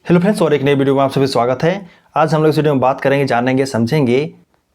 Hello friends, और एक नई वीडियो में आप सभी स्वागत है। आज हम लोग इस वीडियो में बात करेंगे, जानेंगे, समझेंगे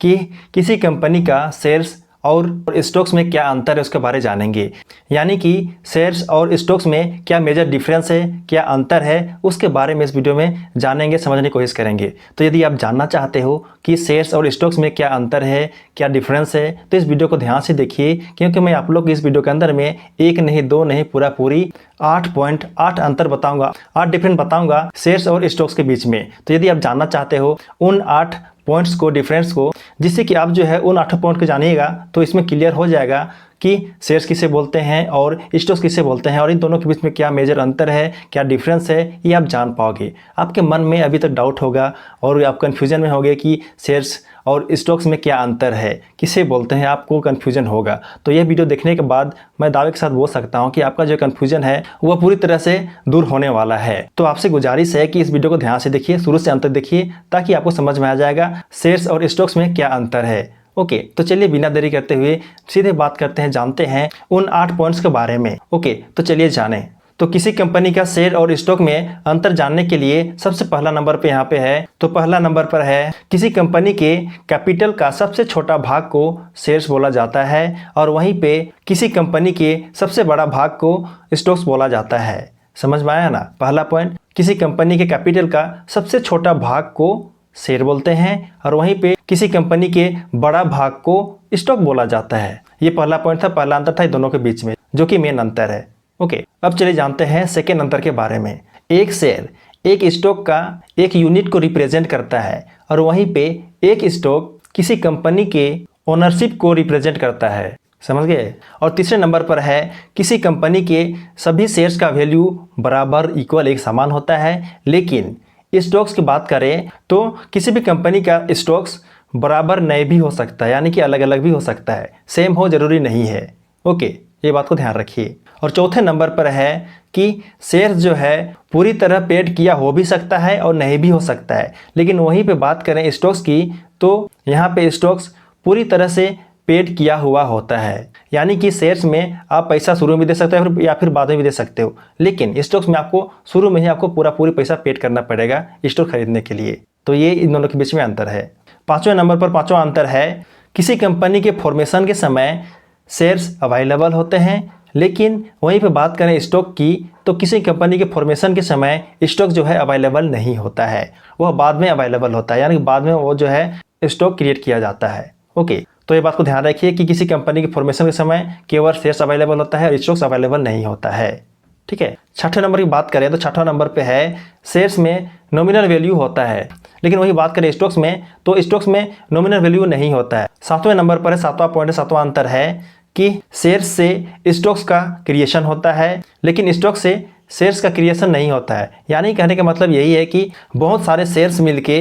कि किसी कंपनी का शेयर्स और स्टॉक्स में क्या अंतर है, उसके बारे में जानेंगे। यानी कि शेयर्स और स्टॉक्स में क्या मेजर डिफरेंस है, क्या अंतर है, उसके बारे में इस वीडियो में जानेंगे, समझने की कोशिश करेंगे। तो यदि आप जानना चाहते हो कि शेयर्स और स्टॉक्स में क्या अंतर है, क्या डिफरेंस है, तो इस वीडियो को ध्यान से देखिए, क्योंकि मैं आप लोग इस वीडियो के अंदर में एक नहीं, दो नहीं, पूरी 8 अंतर बताऊंगा, 8 डिफरेंस बताऊंगा शेयर्स और स्टॉक्स के बीच में। तो यदि आप जानना चाहते हो उन 8 पॉइंट्स को, डिफरेंस को, जिससे कि आप जो है उन 8 पॉइंट को जानिएगा, तो इसमें क्लियर हो जाएगा कि शेयर्स किसे बोलते हैं और स्टॉक्स किसे बोलते हैं, और इन दोनों के बीच में क्या मेजर अंतर है, क्या डिफरेंस है, ये आप जान पाओगे। आपके मन में अभी तक डाउट होगा और आप कन्फ्यूजन में होंगे कि शेयर्स और स्टॉक्स में क्या अंतर है, किसे बोलते हैं, आपको कन्फ्यूजन होगा। तो यह वीडियो देखने के बाद मैं दावे के साथ बोल सकता हूं कि आपका जो कन्फ्यूजन है वह पूरी तरह से दूर होने वाला है। तो आपसे गुजारिश है कि इस वीडियो को ध्यान से देखिए, शुरू से अंत तक देखिए, ताकि आपको समझ में आ जाएगा शेयर्स और स्टॉक्स में क्या अंतर है। ओके, तो चलिए बिना देरी करते हुए सीधे बात करते हैं, जानते हैं उन 8 पॉइंट्स के बारे में। ओके, तो चलिए जानें। तो किसी कंपनी का शेयर और स्टॉक में अंतर जानने के लिए सबसे पहला नंबर पे यहाँ पे है, तो पहला नंबर पर है किसी कंपनी के कैपिटल का सबसे छोटा भाग को शेयर्स बोला जाता है, और वहीं पे किसी कंपनी के सबसे बड़ा भाग को स्टॉक्स बोला जाता है। समझ में आया ना? पहला पॉइंट, किसी कंपनी के कैपिटल का सबसे छोटा भाग को शेयर बोलते हैं, और वहीं पे किसी कंपनी के बड़ा भाग को स्टॉक बोला जाता है। ये पहला पॉइंट था, पहला अंतर था दोनों के बीच में, जो कि मेन अंतर है। ओके, अब चलिए जानते हैं सेकेंड अंतर के बारे में। एक शेयर एक स्टॉक का एक यूनिट को रिप्रेजेंट करता है, और वहीं पे एक स्टॉक किसी कंपनी के ओनरशिप को रिप्रेजेंट करता है। समझ गए? और तीसरे नंबर पर है किसी कंपनी के सभी शेयर्स का वैल्यू बराबर, इक्वल, एक समान होता है। लेकिन स्टॉक्स की बात करें तो किसी भी कंपनी का स्टॉक्स बराबर नहीं भी हो सकता है, यानी कि अलग अलग भी हो सकता है, सेम हो जरूरी नहीं है। ओके, ये बात को ध्यान रखिए। और चौथे नंबर पर है कि शेयर्स जो है पूरी तरह पेड किया हो भी सकता है और नहीं भी हो सकता है। लेकिन वहीं पे बात करें स्टॉक्स की, तो यहाँ पे स्टॉक्स पूरी तरह से पेड किया हुआ होता है, यानी कि शेयर्स में आप पैसा शुरू में दे सकते हो या फिर बाद में भी दे सकते हो, लेकिन स्टॉक्स में आपको शुरू में ही आपको पूरी पैसा पेड करना पड़ेगा स्टॉक खरीदने के लिए। तो ये इन दोनों के बीच में अंतर है। पांचवें नंबर पर पांचवा अंतर है किसी कंपनी के फॉर्मेशन के समय शेयर्स अवेलेबल होते हैं, लेकिन वहीं पे बात करें स्टॉक की, तो किसी कंपनी के फॉर्मेशन के समय स्टॉक जो है अवेलेबल नहीं होता है, वह बाद में अवेलेबल होता है, यानी कि बाद में वो जो है स्टॉक क्रिएट किया जाता है। ओके, तो ये बात को ध्यान रखिए कि किसी कंपनी के फॉर्मेशन के समय केवल शेयर्स अवेलेबल होता है और स्टॉक्स अवेलेबल नहीं होता है। ठीक है। छठे नंबर की बात करें तो छठा नंबर पे है शेयर्स में नॉमिनल वैल्यू होता है, लेकिन वही बात करें स्टॉक्स में, तो स्टॉक्स में नॉमिनल वैल्यू नहीं होता है। सातवें नंबर पर है, सातवां पॉइंट, सातवां अंतर है कि शेयर्स से स्टॉक्स का क्रिएशन होता है, लेकिन स्टॉक से शेयर्स का क्रिएशन नहीं होता है। यानी कहने का मतलब यही है कि बहुत सारे शेयर्स मिलके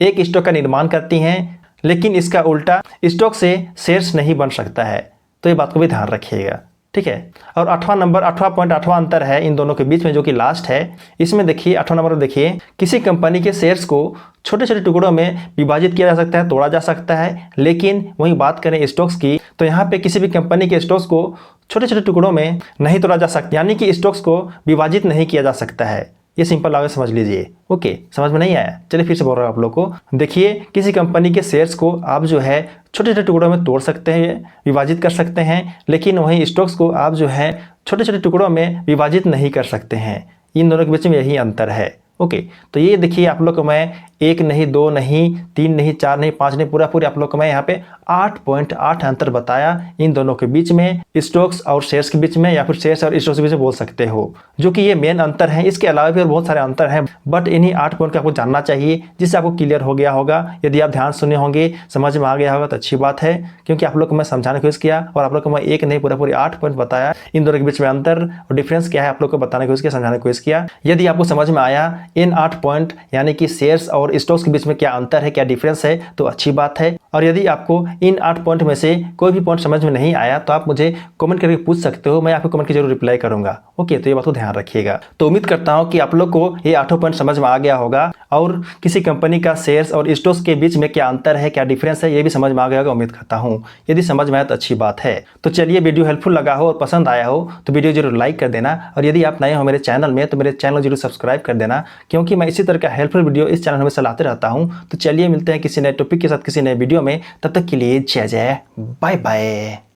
एक स्टॉक का निर्माण करती हैं, लेकिन इसका उल्टा स्टॉक से शेयर्स नहीं बन सकता है। तो ये बात को भी ध्यान रखिएगा। ठीक है। और आठवां पॉइंट, आठवां अंतर है इन दोनों के बीच में, जो कि लास्ट है। इसमें देखिए, आठवां नंबर पर देखिए, किसी कंपनी के शेयर्स को छोटे छोटे टुकड़ों में विभाजित किया जा सकता है, तोड़ा जा सकता है। लेकिन वहीं बात करें स्टॉक्स की, तो यहाँ पे किसी भी कंपनी के स्टॉक्स को छोटे छोटे टुकड़ों में नहीं तोड़ा जा सकता, यानी कि स्टॉक्स को विभाजित नहीं किया जा सकता है। ये सिंपल आगे समझ लीजिए। ओके, समझ में नहीं आया? चलिए फिर से बोल रहा हूँ आप लोग को। देखिए, किसी कंपनी के शेयर्स को आप जो है छोटे छोटे टुकड़ों में तोड़ सकते हैं, विभाजित कर सकते हैं, लेकिन वहीं स्टॉक्स को आप जो है छोटे छोटे टुकड़ों में विभाजित नहीं कर सकते हैं। इन दोनों के बीच में यही अंतर है। ओके, तो ये देखिए, आप लोग को मैं 1 नहीं, 2 नहीं, 3 नहीं, 4 नहीं, 5 नहीं, पूरी आप लोग को मैं यहाँ पे 8 अंतर बताया इन दोनों के बीच में, स्टॉक्स और शेयर्स के बीच में, या फिर शेयर्स और स्टॉक्स के बीच में बोल सकते हो, जो कि ये मेन अंतर है। इसके अलावा भी और बहुत सारे अंतर हैं, बट इन्हीं 8 पॉइंट का आपको जानना चाहिए, जिससे आपको क्लियर हो गया होगा। यदि आप ध्यान सुने होंगे, समझ में आ गया होगा, तो अच्छी बात है, क्योंकि आप लोग को मैं समझाने की कोशिश किया और आप लोग को मैं 1 नहीं, पूरी 8 पॉइंट बताया। इन दोनों के बीच में अंतर और डिफरेंस क्या है आप लोग को बताने की कोशिश किया, समझाने की कोशिश किया। यदि आपको समझ में आया इन 8 पॉइंट, यानी कि शेयर्स और स्टॉक्स के बीच में क्या अंतर है, क्या डिफरेंस है, तो अच्छी बात है। और यदि आपको इन 8 पॉइंट में से कोई भी पॉइंट समझ में नहीं आया तो आप मुझे कमेंट करके पूछ सकते हो, मैं आपको कमेंट की जरूर रिप्लाई करूंगा। ओके, तो ये बात को ध्यान रखिएगा। तो उम्मीद करता हूं कि आप लोग को ये 8 पॉइंट समझ में आ गया होगा और किसी कंपनी का शेयर्स और स्टॉक्स के बीच में क्या अंतर है, क्या डिफरेंस है, ये भी समझ में आ गया होगा उम्मीद करता हूँ। यदि समझ में आया तो अच्छी बात है। तो चलिए, वीडियो हेल्पफुल लगा हो और पसंद आया हो तो वीडियो जरूर लाइक कर देना, और यदि आप नए हो मेरे चैनल में तो मेरे चैनल जरूर सब्सक्राइब कर देना, क्योंकि मैं इसी तरह का हेल्पफुल वीडियो इस चैनल में लाते रहता हूँ। तो चलिए मिलते हैं किसी नए टॉपिक के साथ किसी नए वीडियो में, तब तक के लिए जय जय, बाय बाय।